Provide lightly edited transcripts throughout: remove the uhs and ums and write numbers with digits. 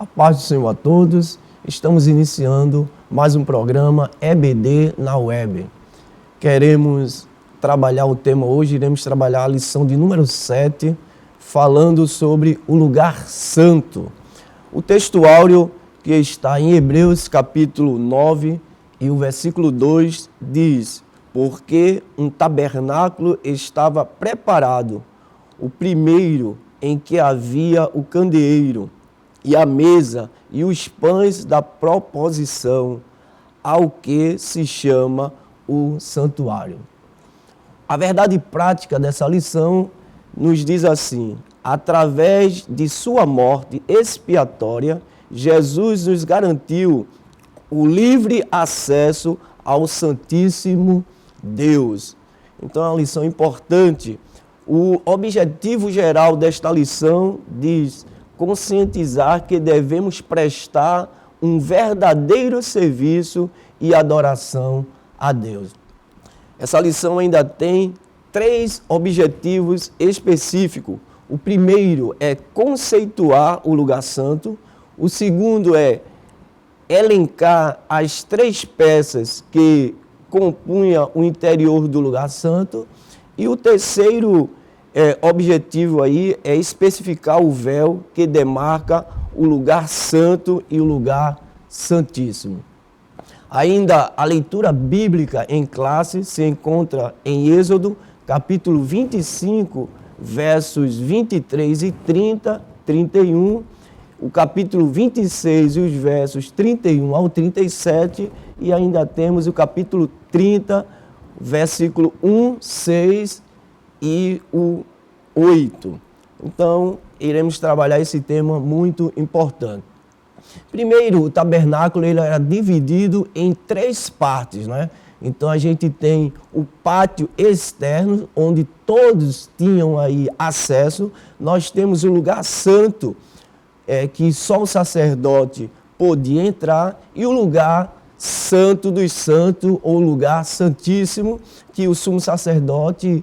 A paz do Senhor a todos. Estamos iniciando mais um programa EBD na web. Queremos trabalhar o tema hoje, iremos trabalhar a lição de número 7, falando sobre o lugar santo. O texto áureo que está em Hebreus capítulo 9 e o versículo 2 diz: porque um tabernáculo estava preparado, o primeiro em que havia o candeeiro, e a mesa e os pães da proposição, ao que se chama o santuário. A verdade prática dessa lição nos diz assim: através de sua morte expiatória, Jesus nos garantiu o livre acesso ao Santíssimo Deus. Então é uma lição importante. O objetivo geral desta lição diz: conscientizar que devemos prestar um verdadeiro serviço e adoração a Deus. Essa lição ainda tem 3 objetivos específicos. O primeiro é conceituar o lugar santo. O segundo é elencar as 3 peças que compunham o interior do lugar santo. E o terceiro objetivo aí é especificar o véu que demarca o lugar santo e o lugar santíssimo. Ainda a leitura bíblica em classe se encontra em Êxodo, capítulo 25, versos 23 e 30, 31, o capítulo 26 e os versos 31 ao 37, e ainda temos o capítulo 30, versículo 1, 6 e o 8. Então, iremos trabalhar esse tema muito importante. Primeiro, o tabernáculo ele era dividido em 3 partes, né? Então, a gente tem o pátio externo, onde todos tinham aí acesso. Nós temos o lugar santo, que só o sacerdote podia entrar, e o lugar santo dos santos, ou lugar santíssimo, que o sumo sacerdote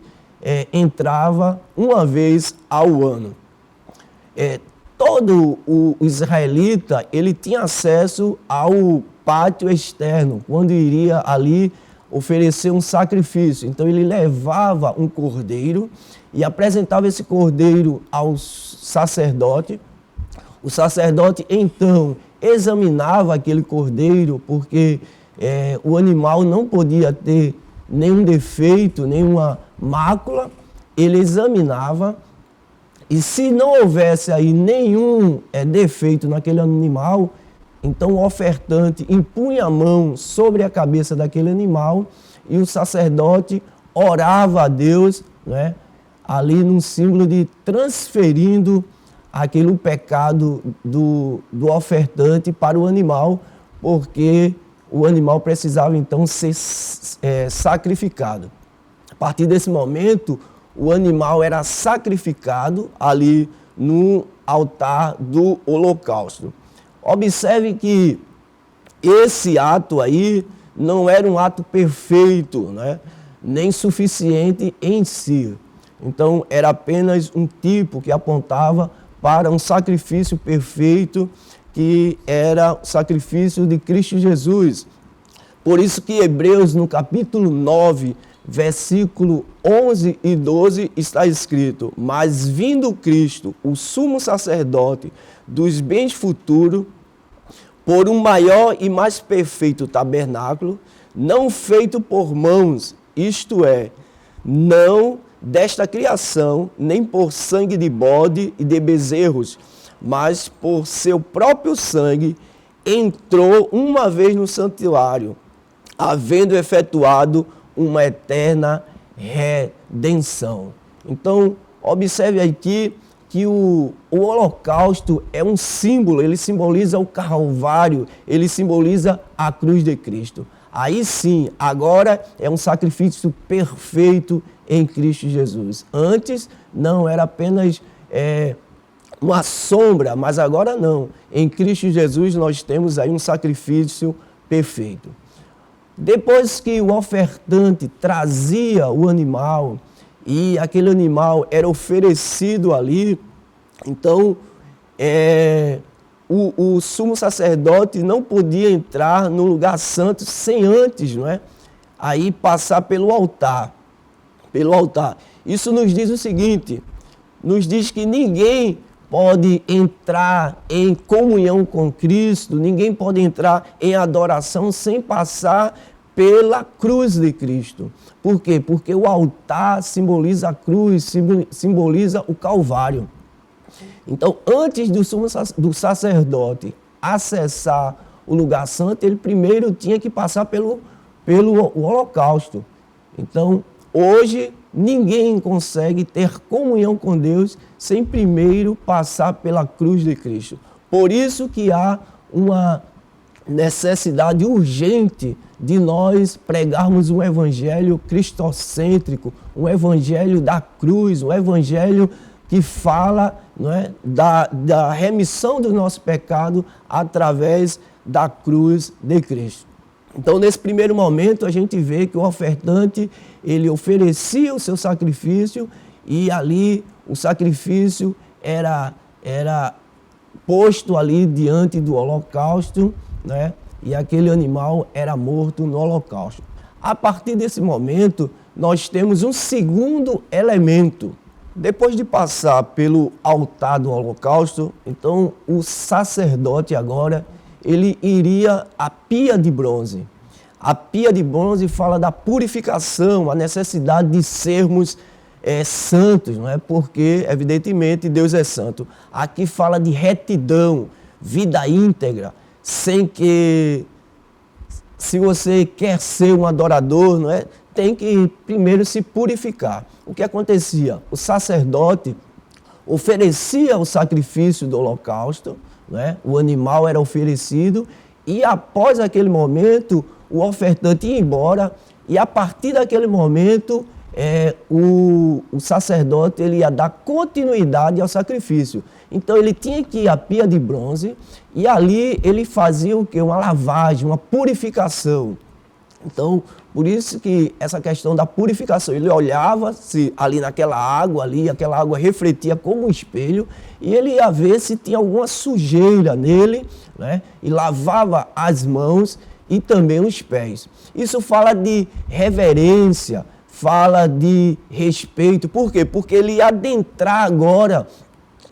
entrava uma vez ao ano. Todo o israelita ele tinha acesso ao pátio externo, quando iria ali oferecer um sacrifício. Então ele levava um cordeiro e apresentava esse cordeiro ao sacerdote. O sacerdote então examinava aquele cordeiro, porque o animal não podia ter nenhum defeito, nenhuma mácula. Ele examinava, e se não houvesse aí nenhum defeito naquele animal, então o ofertante impunha a mão sobre a cabeça daquele animal e o sacerdote orava a Deus, né, ali num símbolo de transferindo aquele pecado do ofertante para o animal, porque o animal precisava então ser sacrificado. A partir desse momento, o animal era sacrificado ali no altar do holocausto. Observe que esse ato aí não era um ato perfeito, né? Nem suficiente em si. Então, era apenas um tipo que apontava para um sacrifício perfeito, que era o sacrifício de Cristo Jesus. Por isso que Hebreus, no capítulo 9, versículo 11 e 12, está escrito: mas vindo Cristo, o sumo sacerdote dos bens futuros, por um maior e mais perfeito tabernáculo, não feito por mãos, isto é, não desta criação, nem por sangue de bode e de bezerros, mas por seu próprio sangue, entrou uma vez no santuário, havendo efetuado uma eterna redenção. Então, observe aqui que o holocausto é um símbolo, ele simboliza o Calvário, ele simboliza a cruz de Cristo. Aí sim, agora é um sacrifício perfeito em Cristo Jesus. Antes não, era apenas uma sombra, mas agora não. Em Cristo Jesus nós temos aí um sacrifício perfeito. Depois que o ofertante trazia o animal e aquele animal era oferecido ali, então o sumo sacerdote não podia entrar no lugar santo sem antes, não é? Aí passar pelo altar. Pelo altar. Isso nos diz o seguinte, nos diz que ninguém pode entrar em comunhão com Cristo, ninguém pode entrar em adoração sem passar pela cruz de Cristo. Por quê? Porque o altar simboliza a cruz, simboliza o Calvário. Então, antes do sacerdote acessar o lugar santo, ele primeiro tinha que passar pelo holocausto. Então, hoje, ninguém consegue ter comunhão com Deus sem primeiro passar pela cruz de Cristo. Por isso que há uma necessidade urgente de nós pregarmos um evangelho cristocêntrico, um evangelho da cruz, um evangelho que fala, não é, da remissão do nosso pecado através da cruz de Cristo. Então, nesse primeiro momento, a gente vê que o ofertante, ele oferecia o seu sacrifício e ali o sacrifício era posto ali diante do holocausto, né? E aquele animal era morto no holocausto. A partir desse momento, nós temos um segundo elemento. Depois de passar pelo altar do holocausto, então o sacerdote agora, ele iria à pia de bronze. A pia de bronze fala da purificação, a necessidade de sermos santos, não é? Porque, evidentemente, Deus é santo. Aqui fala de retidão, vida íntegra, sem que, se você quer ser um adorador, não é? Tem que primeiro se purificar. O que acontecia? O sacerdote oferecia o sacrifício do holocausto, né? O animal era oferecido e após aquele momento o ofertante ia embora e a partir daquele momento o sacerdote ele ia dar continuidade ao sacrifício. Então ele tinha que ir à pia de bronze e ali ele fazia o quê? Uma lavagem, uma purificação. Então, por isso que essa questão da purificação, ele olhava-se ali naquela água ali, aquela água refletia como um espelho, e ele ia ver se tinha alguma sujeira nele, né? E lavava as mãos e também os pés. Isso fala de reverência, fala de respeito. Por quê? Porque ele ia adentrar agora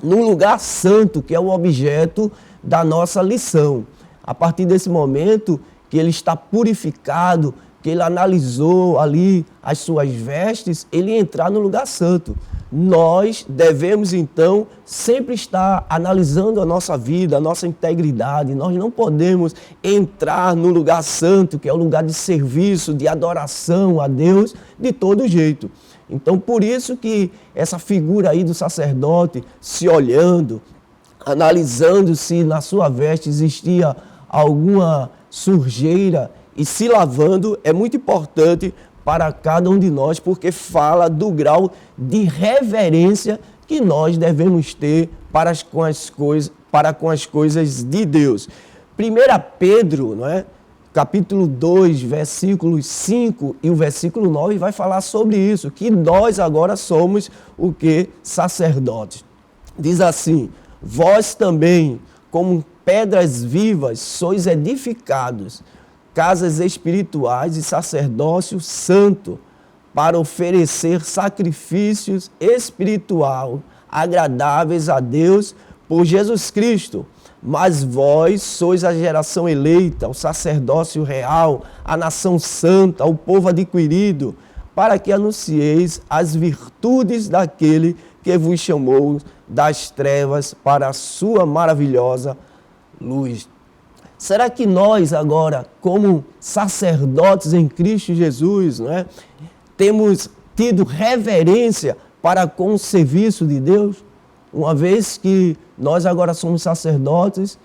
no lugar santo, que é o objeto da nossa lição. A partir desse momento que ele está purificado, que ele analisou ali as suas vestes, ele ia entrar no lugar santo. Nós devemos, então, sempre estar analisando a nossa vida, a nossa integridade. Nós não podemos entrar no lugar santo, que é o lugar de serviço, de adoração a Deus, de todo jeito. Então, por isso que essa figura aí do sacerdote, se olhando, analisando se na sua veste existia alguma sujeira e se lavando, é muito importante para cada um de nós, porque fala do grau de reverência que nós devemos ter para com as coisas de Deus. 1 Pedro, não é? Capítulo 2, versículos 5 e o versículo 9 vai falar sobre isso, que nós agora somos o que? Sacerdotes. Diz assim: vós também, como pedras vivas, sois edificados, casas espirituais e sacerdócio santo, para oferecer sacrifícios espirituais agradáveis a Deus por Jesus Cristo. Mas vós sois a geração eleita, o sacerdócio real, a nação santa, o povo adquirido, para que anuncieis as virtudes daquele que vos chamou das trevas para a sua maravilhosa luz. Será que nós agora, como sacerdotes em Cristo Jesus, não é, temos tido reverência para com o serviço de Deus? Uma vez que nós agora somos sacerdotes,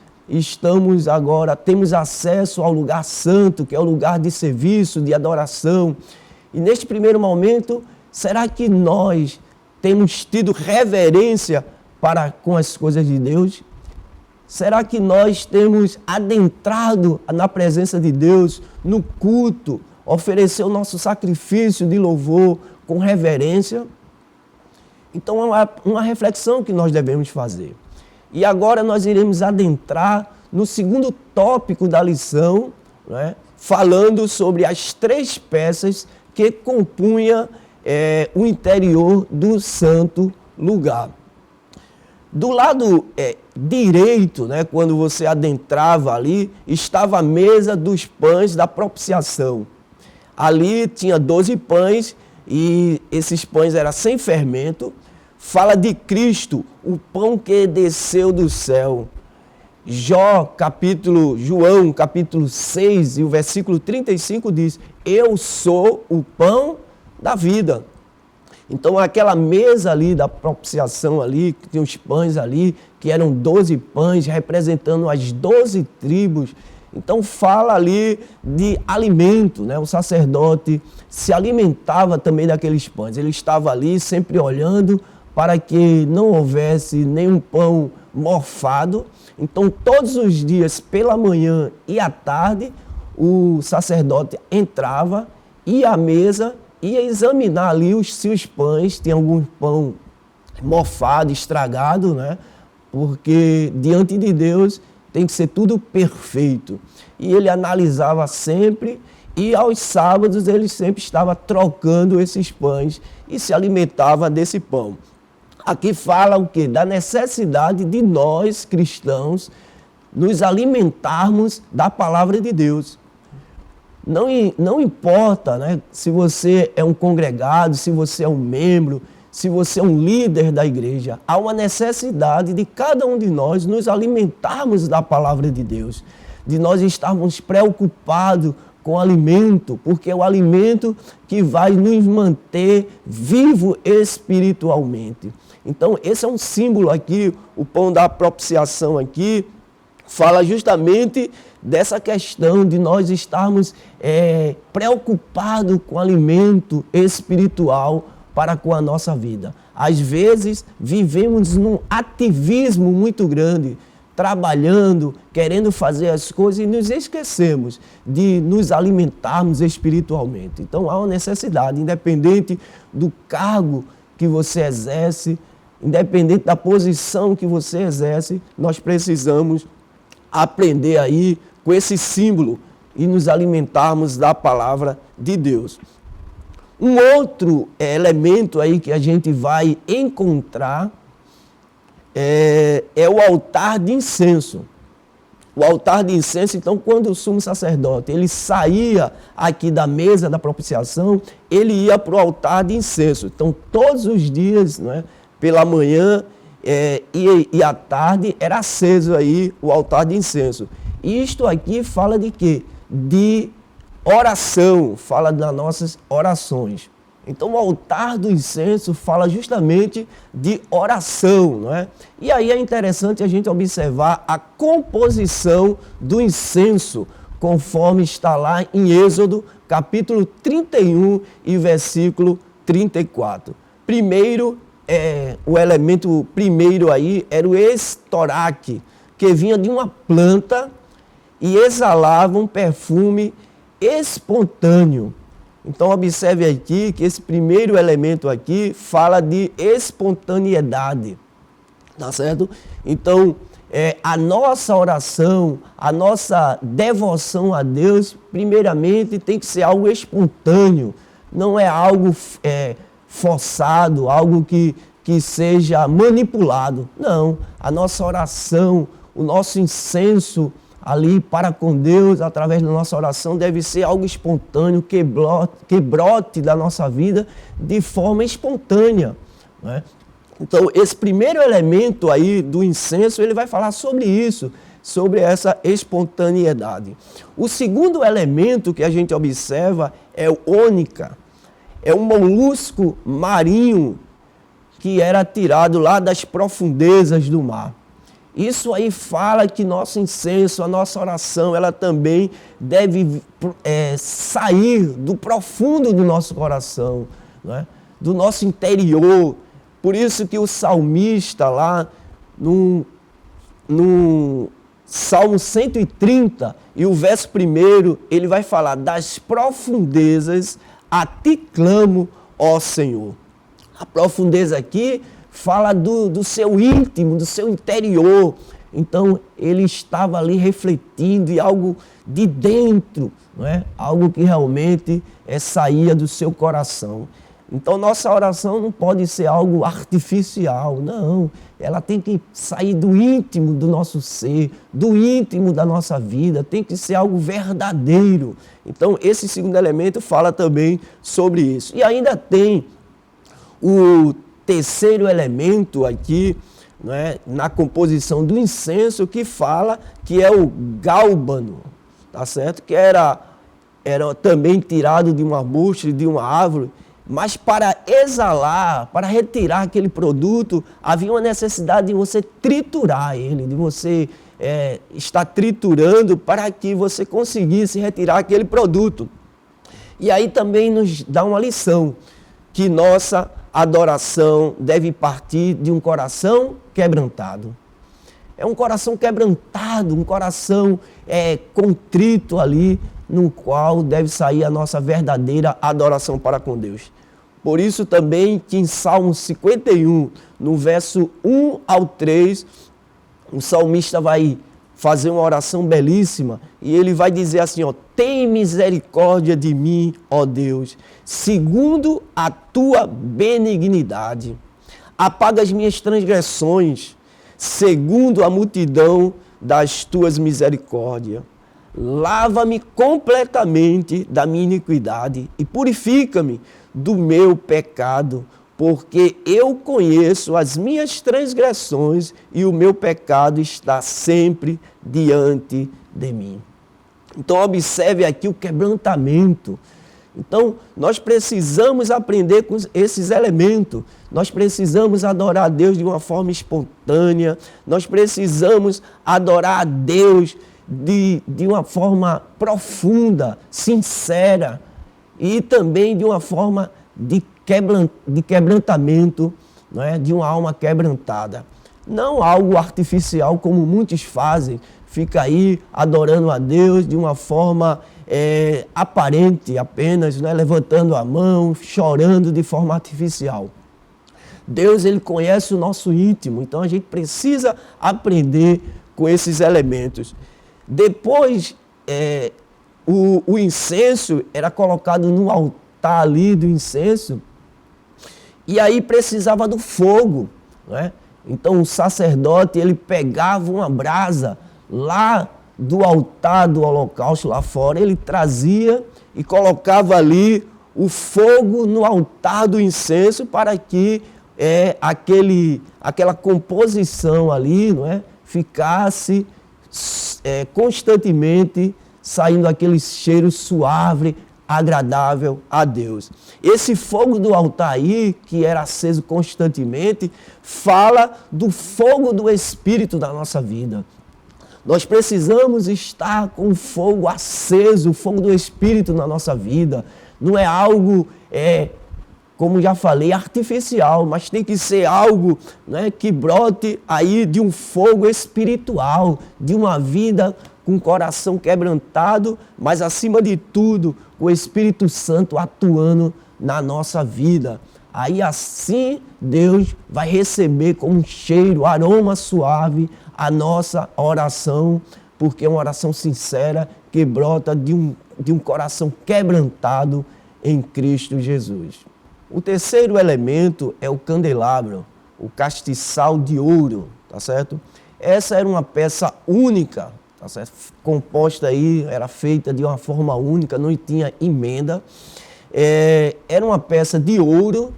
temos acesso ao lugar santo, que é o lugar de serviço, de adoração. E neste primeiro momento, será que nós temos tido reverência para com as coisas de Deus? Será que nós temos adentrado na presença de Deus, no culto, oferecer o nosso sacrifício de louvor com reverência? Então, é uma reflexão que nós devemos fazer. E agora nós iremos adentrar no segundo tópico da lição, né, falando sobre as 3 peças que compunham o interior do santo lugar. Do lado direito, né, quando você adentrava ali, estava a mesa dos pães da propiciação. Ali tinha 12 pães e esses pães eram sem fermento. Fala de Cristo, o pão que desceu do céu. João, capítulo 6, e o versículo 35 diz: eu sou o pão da vida. Então aquela mesa ali da propiciação ali, que tinha os pães ali, que eram 12 pães, representando as 12 tribos. Então fala ali de alimento, né? O sacerdote se alimentava também daqueles pães. Ele estava ali sempre olhando para que não houvesse nenhum pão morfado. Então todos os dias, pela manhã e à tarde, o sacerdote entrava, ia à mesa, ia examinar ali os seus pães. Tem algum pão mofado, estragado, né? Porque diante de Deus tem que ser tudo perfeito. E ele analisava sempre, e aos sábados ele sempre estava trocando esses pães e se alimentava desse pão. Aqui fala o quê? Da necessidade de nós, cristãos, nos alimentarmos da palavra de Deus. Não importa, né, se você é um congregado, se você é um membro, se você é um líder da igreja, há uma necessidade de cada um de nós nos alimentarmos da palavra de Deus, de nós estarmos preocupados com o alimento, porque é o alimento que vai nos manter vivo espiritualmente. Então, esse é um símbolo aqui, o pão da propiciação aqui, fala justamente dessa questão de nós estarmos preocupados com o alimento espiritual para com a nossa vida. Às vezes, vivemos num ativismo muito grande, trabalhando, querendo fazer as coisas e nos esquecemos de nos alimentarmos espiritualmente. Então, há uma necessidade, independente do cargo que você exerce, independente da posição que você exerce, nós precisamos aprender aí com esse símbolo e nos alimentarmos da palavra de Deus. Um outro elemento aí que a gente vai encontrar é o altar de incenso. O altar de incenso, então, quando o sumo sacerdote ele saía aqui da mesa da propiciação, ele ia para o altar de incenso. Então, todos os dias, né, pela manhã e à tarde, era aceso aí o altar de incenso. E isto aqui fala de quê? De oração, fala das nossas orações. Então, o altar do incenso fala justamente de oração, não é? E aí é interessante a gente observar a composição do incenso, conforme está lá em Êxodo, capítulo 31 e versículo 34. Primeiro, o elemento primeiro aí era o estoraque, que vinha de uma planta e exalava um perfume espontâneo. Então, observe aqui que esse primeiro elemento aqui fala de espontaneidade, tá certo? Então, a nossa oração, a nossa devoção a Deus, primeiramente, tem que ser algo espontâneo, não é algo forçado, algo que seja manipulado. Não, a nossa oração, o nosso incenso ali para com Deus, através da nossa oração, deve ser algo espontâneo, que brote da nossa vida de forma espontânea, né? Então, esse primeiro elemento aí do incenso, ele vai falar sobre isso, sobre essa espontaneidade. O segundo elemento que a gente observa é o ônica, é um molusco marinho que era tirado lá das profundezas do mar. Isso aí fala que nosso incenso, a nossa oração, ela também deve sair do profundo do nosso coração, né? Do nosso interior. Por isso que o salmista lá, no Salmo 130, e o verso 1, ele vai falar: das profundezas a ti clamo, ó Senhor. A profundeza aqui fala do seu íntimo, do seu interior. Então, ele estava ali refletindo em algo de dentro, não é? Algo que realmente saía do seu coração. Então, nossa oração não pode ser algo artificial, não. Ela tem que sair do íntimo do nosso ser, do íntimo da nossa vida, tem que ser algo verdadeiro. Então, esse segundo elemento fala também sobre isso. E ainda tem o terceiro elemento aqui, não é, na composição do incenso, que fala que é o gálbano, tá certo? Que era também tirado de um arbusto, de uma árvore, mas para exalar, para retirar aquele produto, havia uma necessidade de você triturar ele, de você estar triturando para que você conseguisse retirar aquele produto. E aí também nos dá uma lição, que nossa adoração deve partir de um coração quebrantado. É um coração quebrantado, um coração contrito ali, no qual deve sair a nossa verdadeira adoração para com Deus. Por isso também que em Salmo 51, no verso 1 ao 3, o salmista vai fazer uma oração belíssima e ele vai dizer assim, ó: tem misericórdia de mim, ó Deus, segundo a tua benignidade. Apaga as minhas transgressões, segundo a multidão das tuas misericórdias. Lava-me completamente da minha iniquidade e purifica-me do meu pecado, porque eu conheço as minhas transgressões e o meu pecado está sempre diante de mim. Então observe aqui o quebrantamento. Então nós precisamos aprender com esses elementos, nós precisamos adorar a Deus de uma forma espontânea, nós precisamos adorar a Deus de uma forma profunda, sincera, e também de uma forma de quebrantamento, não é? De uma alma quebrantada. Não algo artificial como muitos fazem, fica aí adorando a Deus de uma forma aparente apenas, não é? Levantando a mão, chorando de forma artificial. Deus, ele conhece o nosso íntimo, então a gente precisa aprender com esses elementos. Depois, o incenso era colocado no altar ali do incenso, e aí precisava do fogo, não é? Então o sacerdote, ele pegava uma brasa lá do altar do holocausto lá fora, ele trazia e colocava ali o fogo no altar do incenso para que aquela composição ali, não é? Ficasse constantemente saindo aquele cheiro suave, agradável a Deus. Esse fogo do altar aí, que era aceso constantemente, fala do fogo do Espírito da nossa vida. Nós precisamos estar com o fogo aceso, o fogo do Espírito na nossa vida. Não é algo, como já falei, artificial, mas tem que ser algo, né, que brote aí de um fogo espiritual, de uma vida com o coração quebrantado, mas acima de tudo, o Espírito Santo atuando na nossa vida. Aí assim Deus vai receber como um cheiro, aroma suave a nossa oração, porque é uma oração sincera que brota de um coração quebrantado em Cristo Jesus. O terceiro elemento é o candelabro, o castiçal de ouro, tá certo? Essa era uma peça única, tá certo? Composta aí, era feita de uma forma única, não tinha emenda. Era uma peça de ouro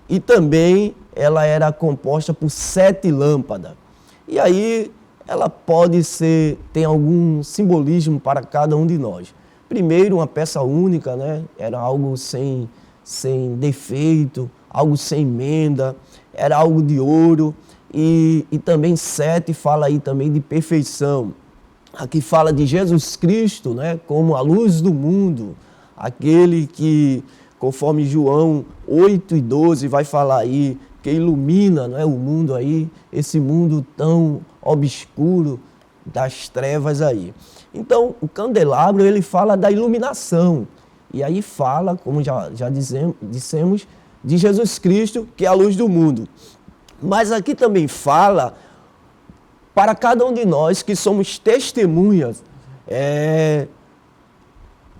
e também ela era composta por 7 lâmpadas. E aí ela tem algum simbolismo para cada um de nós. Primeiro, uma peça única, né? Era algo sem defeito, algo sem emenda, era algo de ouro. E também 7 fala aí também de perfeição. Aqui fala de Jesus Cristo, né, como a luz do mundo, aquele que, conforme João 8:12 vai falar aí, que ilumina, né, o mundo aí, esse mundo tão obscuro das trevas aí. Então, o candelabro, ele fala da iluminação. E aí fala, como já dissemos, de Jesus Cristo, que é a luz do mundo. Mas aqui também fala para cada um de nós que somos testemunhas,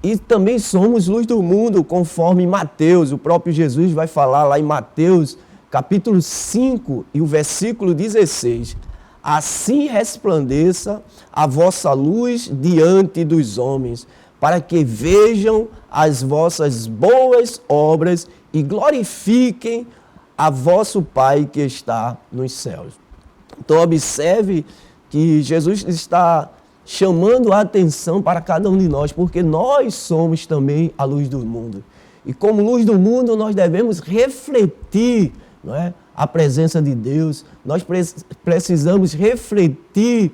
e também somos luz do mundo, conforme Mateus, o próprio Jesus vai falar lá em Mateus, capítulo 5 e o versículo 16. Assim resplandeça a vossa luz diante dos homens, para que vejam as vossas boas obras e glorifiquem a vosso Pai que está nos céus. Então observe que Jesus está chamando a atenção para cada um de nós, porque nós somos também a luz do mundo. E como luz do mundo, nós devemos refletir, não é, a presença de Deus, nós precisamos refletir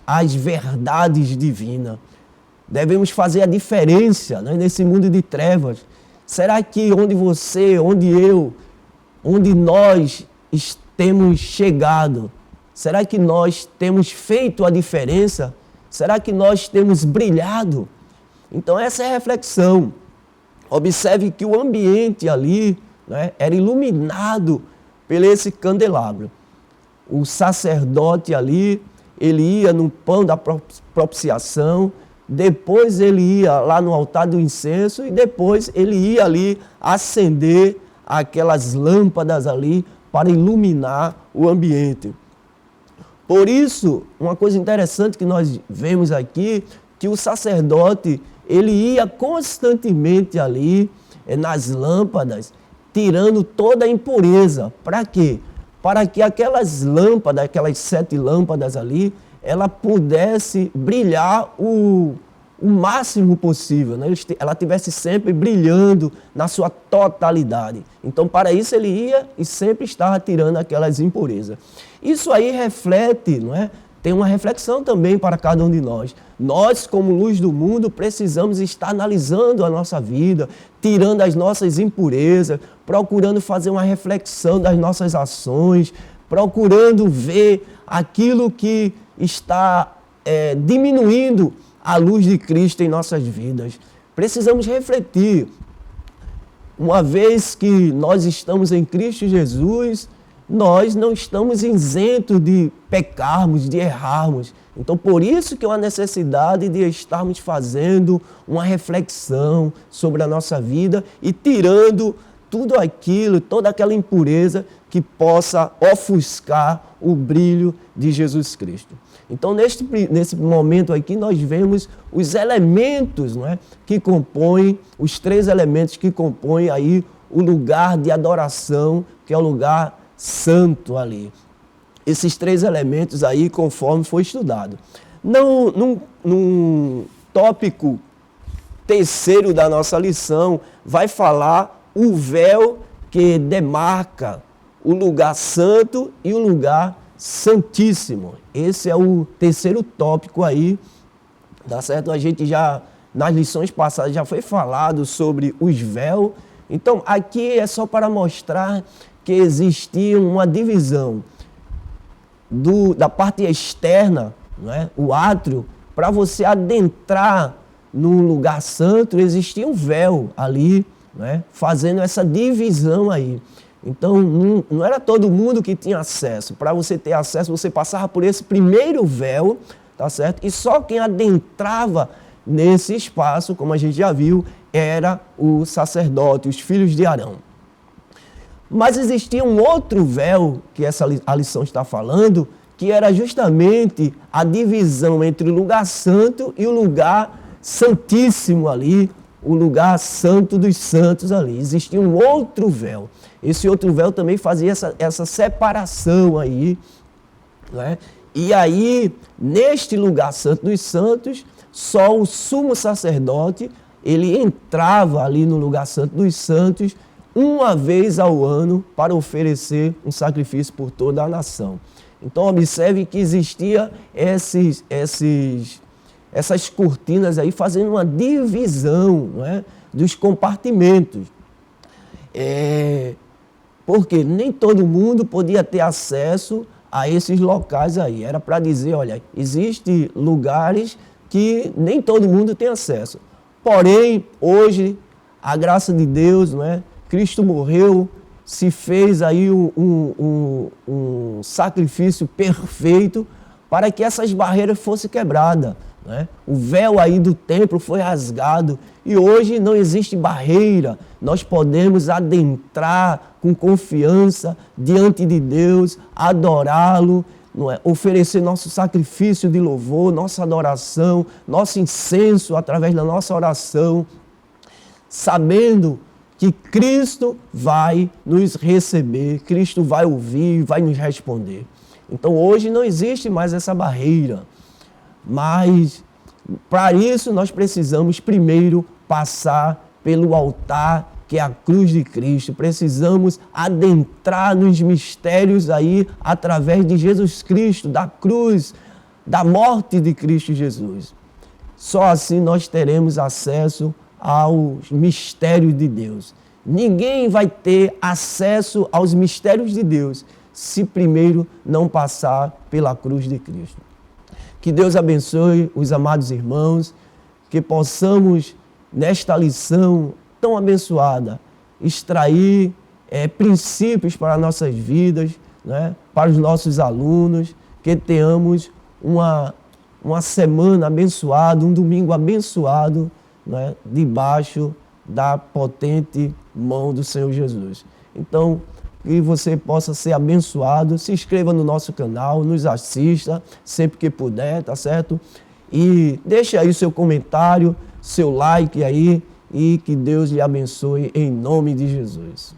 as verdades divinas. Devemos fazer a diferença, né, nesse mundo de trevas. Será que onde você, onde eu, onde nós temos chegado, será que nós temos feito a diferença? Será que nós temos brilhado? Então essa é a reflexão. Observe que o ambiente ali, né, era iluminado por esse candelabro. O sacerdote ali, ele ia no pão da propiciação, depois ele ia lá no altar do incenso e depois ele ia ali acender aquelas lâmpadas ali para iluminar o ambiente. Por isso, uma coisa interessante que nós vemos aqui, que o sacerdote, ele ia constantemente ali nas lâmpadas, tirando toda a impureza. Para quê? Para que aquelas lâmpadas, aquelas 7 lâmpadas ali, ela pudesse brilhar o máximo possível, né? Ela estivesse sempre brilhando na sua totalidade. Então, para isso, ele ia e sempre estava tirando aquelas impurezas. Isso aí reflete, não é? Tem uma reflexão também para cada um de nós. Nós, como luz do mundo, precisamos estar analisando a nossa vida, tirando as nossas impurezas, procurando fazer uma reflexão das nossas ações, procurando ver aquilo que está diminuindo a luz de Cristo em nossas vidas. Precisamos refletir. Uma vez que nós estamos em Cristo Jesus, nós não estamos isentos de pecarmos, de errarmos. Então, por isso que é uma necessidade de estarmos fazendo uma reflexão sobre a nossa vida e tirando tudo aquilo, toda aquela impureza que possa ofuscar o brilho de Jesus Cristo. Então, nesse momento aqui, nós vemos os elementos, não é, que compõem, os 3 elementos que compõem aí o lugar de adoração, que é o lugar santo ali. Esses 3 elementos aí, conforme foi estudado. Num tópico terceiro da nossa lição, vai falar o véu que demarca o lugar santo e o lugar santíssimo. Esse é o terceiro tópico aí, tá certo? A gente já, nas lições passadas, já foi falado sobre os véus. Então, aqui é só para mostrar que existia uma divisão da parte externa, não é? O átrio, para você adentrar num lugar santo, existia um véu ali, não é? Fazendo essa divisão aí. Então, não era todo mundo que tinha acesso. Para você ter acesso, você passava por esse primeiro véu, tá certo? E só quem adentrava nesse espaço, como a gente já viu, era o sacerdote, os filhos de Arão. Mas existia um outro véu, que a lição está falando, que era justamente a divisão entre o lugar santo e o lugar santíssimo ali, o lugar santo dos santos ali. Existia um outro véu. Esse outro véu também fazia essa separação aí, né? E aí, neste lugar santo dos santos, só o sumo sacerdote, ele entrava ali no lugar santo dos santos uma vez ao ano para oferecer um sacrifício por toda a nação. Então, observe que existia essas cortinas aí fazendo uma divisão, não é, dos compartimentos. Porque nem todo mundo podia ter acesso a esses locais aí. Era para dizer, olha, existem lugares que nem todo mundo tem acesso. Porém, hoje, a graça de Deus, não é? Cristo morreu se fez aí um sacrifício perfeito para que essas barreiras fossem quebradas, né? O véu aí do templo foi rasgado e hoje não existe barreira. Nós podemos adentrar com confiança diante de Deus, adorá-lo, não é? Oferecer nosso sacrifício de louvor, nossa adoração, nosso incenso através da nossa oração, sabendo que Cristo vai nos receber, Cristo vai ouvir, vai nos responder. Então hoje não existe mais essa barreira, mas para isso nós precisamos primeiro passar pelo altar que é a cruz de Cristo. Precisamos adentrar nos mistérios aí através de Jesus Cristo, da cruz, da morte de Cristo Jesus. Só assim nós teremos acesso aos mistérios de Deus. Ninguém vai ter acesso aos mistérios de Deus se primeiro não passar pela cruz de Cristo. Que Deus abençoe os amados irmãos, que possamos, nesta lição tão abençoada, extrair princípios para nossas vidas, né? Para os nossos alunos, que tenhamos uma semana abençoada, um domingo abençoado, né? Debaixo da potente mão do Senhor Jesus. Então, que você possa ser abençoado, se inscreva no nosso canal, nos assista sempre que puder, tá certo? E deixe aí seu comentário, seu like aí, e que Deus lhe abençoe em nome de Jesus.